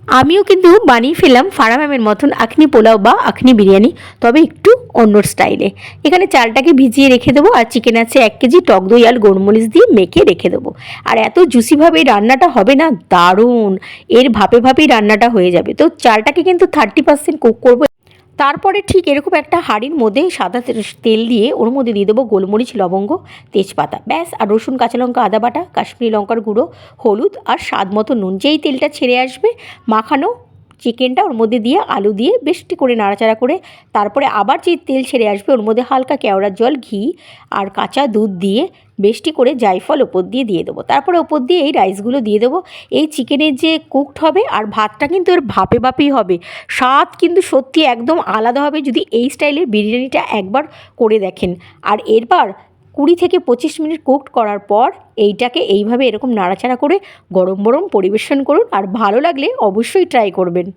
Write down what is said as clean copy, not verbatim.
আমিও কিন্তু বানিয়ে ফেললাম ফারাহ ম্যামের মতন আখনি পোলাও বা আখনি বিরিয়ানি, তবে একটু অন্য স্টাইলে। এখানে চালটাকে ভিজিয়ে রেখে দেবো, আর চিকেন আছে 1 কেজি, টক দই আর গোলমরিচ দিয়ে মেখে রেখে দেবো। আর এত জুসিভাবে এই রান্নাটা হবে না, দারুণ। এর ভাপে ভাপেই রান্নাটা হয়ে যাবে। তো চালটাকে কিন্তু 30% কুক করবো। তারপরে ঠিক এরকম একটা হাঁড়ির মধ্যে সাদা তেল দিয়ে ওর মধ্যে দিয়ে দেবো গোলমরিচ, লবঙ্গ, তেজপাতা, ব্যাস। আর রসুন, কাঁচা লঙ্কা, আদা বাটা, কাশ্মীরি লঙ্কার গুঁড়ো, হলুদ আর স্বাদ মতো নুন। যেই তেলটা ছেড়ে আসবে, মাখানো চিকেনটা ওর মধ্যে দিয়ে আলু দিয়ে বেশটি করে নাড়াচাড়া করে, তারপরে আবার যে তেল ছেড়ে আসবে ওর মধ্যে হালকা কেওড়ার জল, ঘি আর কাঁচা দুধ দিয়ে বেশটি করে জায়ফল ওপর দিয়ে দেবো। তারপরে ওপর দিয়ে এই রাইসগুলো দিয়ে দেবো। এই চিকেনের যে কুকড হবে, আর ভাতটা কিন্তু এর ভাপে ভাপেই হবে। স্বাদ কিন্তু সত্যি একদম আলাদা হবে যদি এই স্টাইলের বিরিয়ানিটা একবার করে দেখেন। আর এরপর 20 থেকে 25 মিনিট কুকড করার পর এইটাকে এইভাবে এরকম নাড়াচাড়া করে গরম গরম পরিবেশন করুন। আর ভালো লাগলে অবশ্যই ট্রাই করবেন।